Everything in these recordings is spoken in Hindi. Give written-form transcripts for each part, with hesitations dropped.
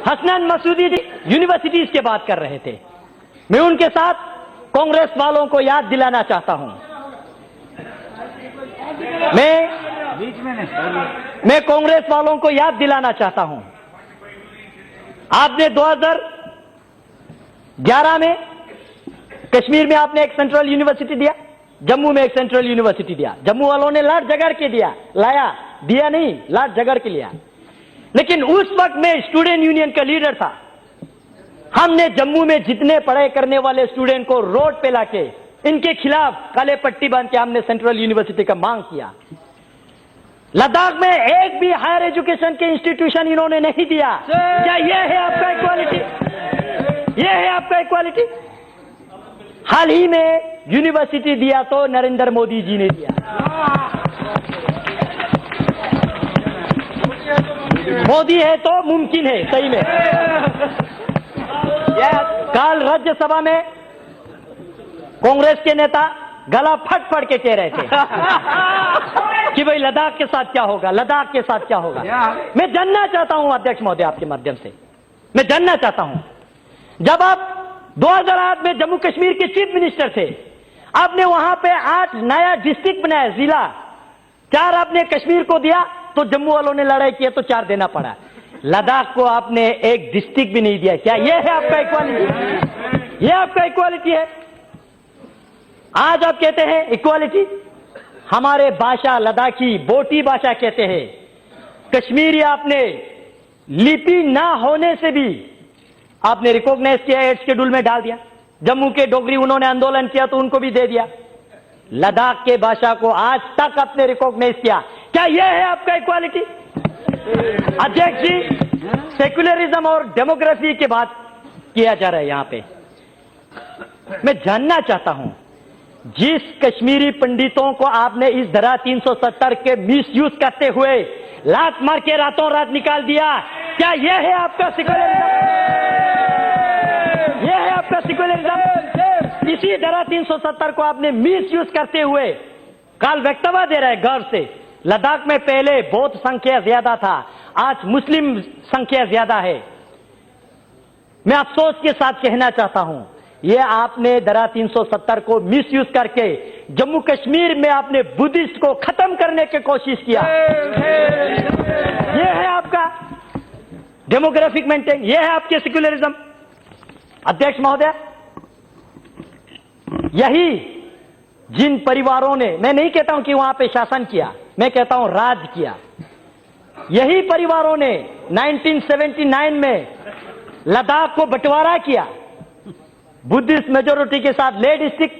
हसनैन मसूदी यूनिवर्सिटीज की बात कर रहे थे। मैं उनके साथ कांग्रेस वालों को याद दिलाना चाहता हूं। मैं कांग्रेस वालों को याद दिलाना चाहता हूं, आपने 2011 में कश्मीर में आपने एक सेंट्रल यूनिवर्सिटी दिया, जम्मू में एक सेंट्रल यूनिवर्सिटी दिया। जम्मू वालों ने लाट झगड़ के दिया नहीं, लाट झगड़ के लिया। लेकिन उस वक्त मैं स्टूडेंट यूनियन का लीडर था। हमने जम्मू में जितने पढ़ाई करने वाले स्टूडेंट को रोड पे लाके इनके खिलाफ काले पट्टी बांध के हमने सेंट्रल यूनिवर्सिटी का मांग किया। लद्दाख में एक भी हायर एजुकेशन के इंस्टीट्यूशन इन्होंने नहीं दिया। क्या यह है आपका इक्वालिटी? यह है आपका इक्वालिटी? हाल ही में यूनिवर्सिटी दिया तो नरेंद्र मोदी जी ने दिया। मोदी है तो मुमकिन है, सही में। कल राज्यसभा में कांग्रेस के नेता गला फट फट के कह रहे थे कि भाई लद्दाख के साथ क्या होगा, लद्दाख के साथ क्या होगा। मैं जानना चाहता हूं अध्यक्ष महोदय, आपके माध्यम से मैं जानना चाहता हूं, जब आप 2008 में जम्मू कश्मीर के चीफ मिनिस्टर थे, आपने वहां पे 8 नया डिस्ट्रिक्ट बनाया, जिला 4 आपने कश्मीर को दिया, तो जम्मू वालों ने लड़ाई की तो 4 देना पड़ा। लद्दाख को आपने एक डिस्ट्रिक्ट भी नहीं दिया। क्या यह है आपका इक्वालिटी? यह आपका इक्वालिटी है? आज आप कहते हैं इक्वालिटी। हमारे भाषा लद्दाखी बोटी भाषा कहते हैं। कश्मीरी आपने लिपि ना होने से भी आपने रिकॉग्नाइज किया, 8 शेड्यूल में डाल दिया। जम्मू के डोगरी उन्होंने आंदोलन किया तो उनको भी दे दिया। लद्दाख के भाषा को आज तक आपने रिकॉग्नाइज किया। क्या यह है आपका इक्वालिटी? अध्यक्ष जी, सेक्युलरिज्म और डेमोक्रेसी की बात किया जा रहा है यहां पे। मैं जानना चाहता हूं, जिस कश्मीरी पंडितों को आपने इस धारा 370 के मिसयूज करते हुए लात मार के रातों रात निकाल दिया, क्या यह है आपका सेक्युलरिज्म? यह है आपका सेक्युलरिज्म? इसी धारा 370 को आपने मिसयूज करते हुए काल वक्तव्य दे रहा है गर्व से। लद्दाख में पहले बौद्ध संख्या ज्यादा था, आज मुस्लिम संख्या ज्यादा है। मैं अफसोस के साथ कहना चाहता हूं, यह आपने धारा 370 को मिसयूज करके जम्मू कश्मीर में आपने बुद्धिस्ट को खत्म करने की कोशिश किया। यह है आपका डेमोग्राफिक मेंटेन, यह है आपके सेक्युलरिज्म। अध्यक्ष महोदय, यही जिन परिवारों ने, मैं नहीं कहता हूं कि वहां पे शासन किया, मैं कहता हूं राज किया, यही परिवारों ने 1979 में लद्दाख को बंटवारा किया। बुद्धिस्ट मेजोरिटी के साथ लेह डिस्ट्रिक्ट,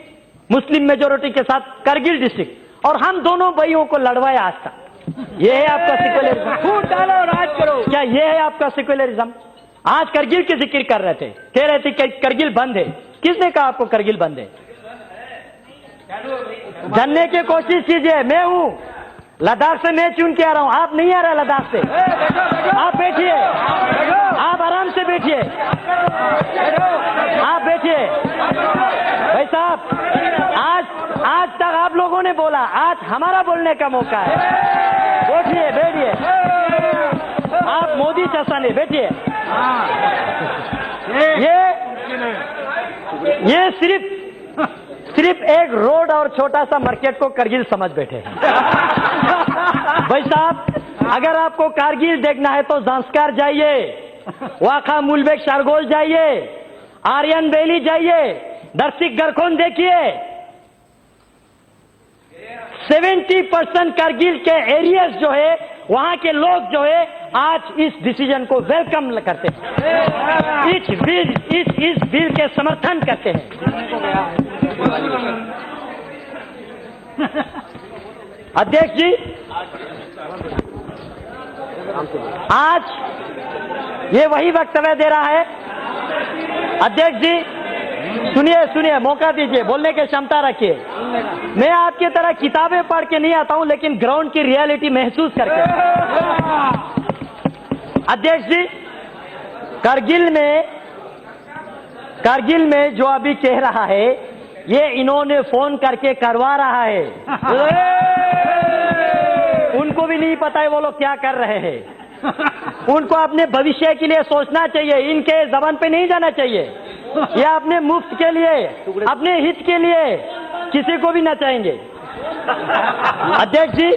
मुस्लिम मेजोरिटी के साथ करगिल डिस्ट्रिक्ट, और हम दोनों भाइयों को लड़वाया आज तक। यह है आपका सेक्युलरिज्म? फूट डालो, राज करो। क्या यह है आपका सेक्युलरिज्म? आज करगिल की जिक्र कर रहे थे, कह रहे थे कि करगिल बंद है। किसने कहा आपको करगिल बंद है? जानने की कोशिश कीजिए। मैं हूं लद्दाख से, मैं चुन के आ रहा हूं, आप नहीं आ रहे लद्दाख से। आप बैठिए, आप आराम से बैठिए, आप बैठिए। भाई साहब, आज तक आप लोगों ने बोला, आज हमारा बोलने का मौका है। बैठिए, बैठिए, आप मोदी चाचा ने बैठिए। ये सिर्फ एक रोड और छोटा सा मार्केट को करगिल समझ बैठे हैं। भाई साहब, अगर आपको कारगिल देखना है तो जांस्कार जाइए, वाखा मुलबेग शारगोल जाइए, आर्यन वैली जाइए, दर्शिक गरखोन देखिए। 70% कारगिल के एरियाज जो है, वहां के लोग जो है आज इस डिसीजन को वेलकम करते हैं, इस बिल के समर्थन करते हैं। अध्यक्ष जी, आज ये वही वक्तव्य दे रहा है। अध्यक्ष जी सुनिए, मौका दीजिए, बोलने की क्षमता रखिए। मैं आपकी तरह किताबें पढ़ के नहीं आता हूं, लेकिन ग्राउंड की रियलिटी महसूस करके। अध्यक्ष जी, करगिल में जो अभी कह रहा है, ये इन्होंने फोन करके करवा रहा है। उनको भी नहीं पता है वो लोग क्या कर रहे हैं। उनको अपने भविष्य के लिए सोचना चाहिए, इनके जबान पे नहीं जाना चाहिए। ये अपने मुफ्त के लिए, अपने हित के लिए किसी को भी नचाएंगे। अध्यक्ष जी,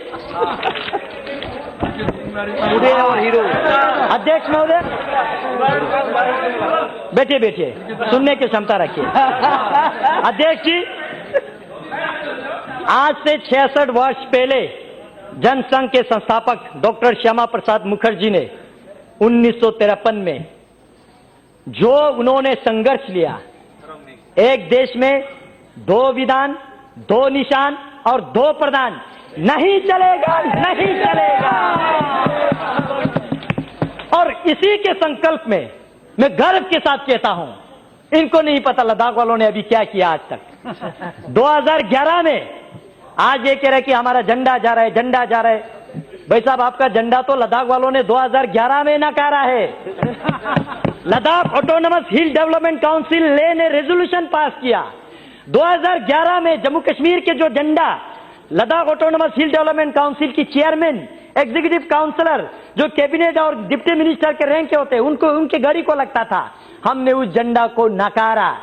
और हीरो अध्यक्ष महोदय, बैठिए बैठिए, सुनने की क्षमता रखिए। अध्यक्ष जी, आज से 66 वर्ष पहले जनसंघ के संस्थापक डॉक्टर श्यामा प्रसाद मुखर्जी ने 1953 में जो उन्होंने संघर्ष लिया, एक देश में 2 विधान, 2 निशान और 2 प्रधान, नहीं चलेगा, नहीं चलेगा। और इसी के संकल्प में मैं गर्व के साथ कहता हूं, इनको नहीं पता लद्दाख वालों ने अभी क्या किया आज तक। 2011 में आज ये कह रहे कि हमारा झंडा जा रहा है, झंडा जा रहा है। भाई साहब, आपका झंडा तो लद्दाख वालों ने 2011 में नकारा है। लद्दाख ऑटोनोमस हिल डेवलपमेंट काउंसिल ने रेजोल्यूशन पास किया 2011 में। जम्मू कश्मीर के जो झंडा लद्दाख ऑटोनोमस हिल डेवलपमेंट काउंसिल की चेयरमैन, एग्जीक्यूटिव काउंसलर, जो कैबिनेट और डिप्टी मिनिस्टर के रैंक के होते, उनको उनके गाड़ी को लगता था, हमने उस झंडा को नकारा।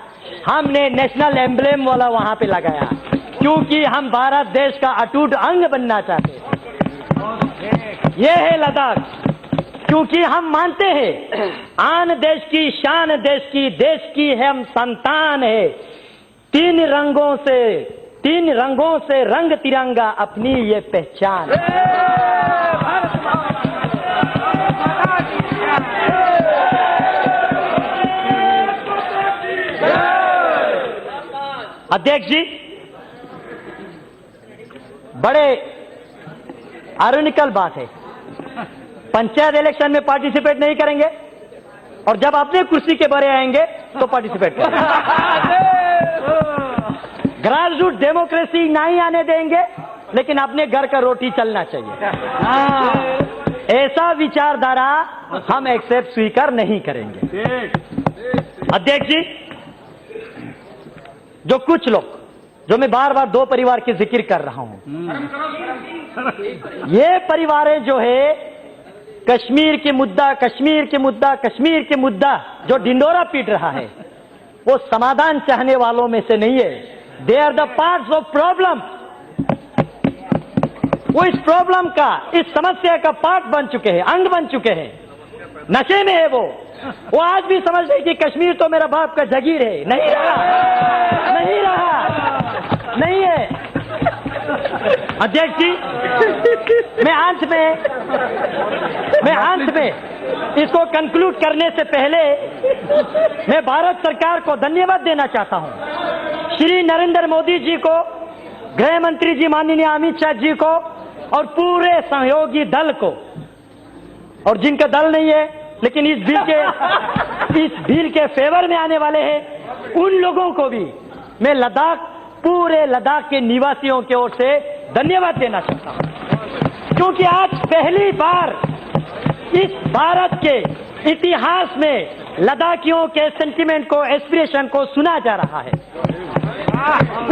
हमने नेशनल एम्ब्लेम वाला वहां पे लगाया, क्योंकि हम भारत देश का अटूट अंग बनना चाहते हैं। ये है लद्दाख, क्योंकि हम मानते हैं आन देश की शान, देश की हम संतान है। 3 रंगों से रंग तिरंगा, अपनी ये पहचान। अध्यक्ष जी, बड़े आयरनिकल बात है, पंचायत इलेक्शन में पार्टिसिपेट नहीं करेंगे और जब अपने कुर्सी के बारे आएंगे तो पार्टिसिपेट करेंगे। ग्रास रूट डेमोक्रेसी नहीं आने देंगे, लेकिन अपने घर का रोटी चलना चाहिए। ऐसा विचारधारा हम एक्सेप्ट स्वीकार नहीं करेंगे। अध्यक्ष जी, जो कुछ लोग, जो मैं बार बार 2 परिवार की जिक्र कर रहा हूं, ये परिवारें जो है कश्मीर के मुद्दा जो ढिंडोरा पीट रहा है, वो समाधान चाहने वालों में से नहीं है। They are the parts of problem. वो इस प्रॉब्लम का, इस समस्या का पार्ट बन चुके हैं, अंग बन चुके हैं। नशे में है वो आज भी समझ रहे कि कश्मीर तो मेरा बाप का जागीर है। नहीं रहा, नहीं है। अध्यक्ष जी, मैं अंत में इसको कंक्लूड करने से पहले मैं भारत सरकार को धन्यवाद देना चाहता हूं। श्री नरेंद्र मोदी जी को, गृह मंत्री जी माननीय अमित शाह जी को और पूरे सहयोगी दल को, और जिनका दल नहीं है लेकिन इस बिल के फेवर में आने वाले हैं, उन लोगों को भी मैं पूरे लद्दाख के निवासियों की ओर से धन्यवाद देना चाहता हूं, क्योंकि आज पहली बार इस भारत के इतिहास में लद्दाखियों के सेंटिमेंट को, एस्पिरेशन को सुना जा रहा है।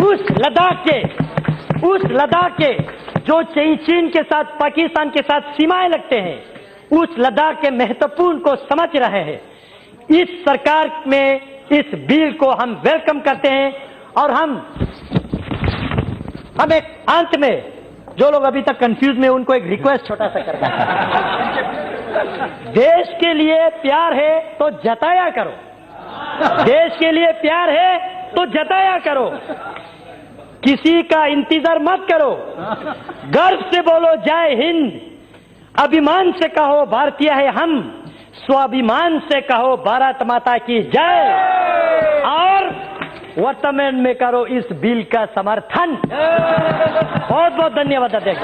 उस लद्दाख के जो चीन के साथ, पाकिस्तान के साथ सीमाएं लगते हैं, उस लद्दाख के महत्वपूर्ण को समझ रहे हैं। इस सरकार में इस बिल को हम वेलकम करते हैं और हम एक अंत में, जो लोग अभी तक कंफ्यूज में, उनको एक रिक्वेस्ट छोटा सा करना है। देश के लिए प्यार है तो जताया करो, देश के लिए प्यार है तो जताया करो, किसी का इंतजार मत करो। गर्व से बोलो जय हिंद, अभिमान से कहो भारतीय है हम, स्वाभिमान से कहो भारत माता की जय, और वर्तमान में करो इस बिल का समर्थन। बहुत बहुत धन्यवाद अध्यक्ष।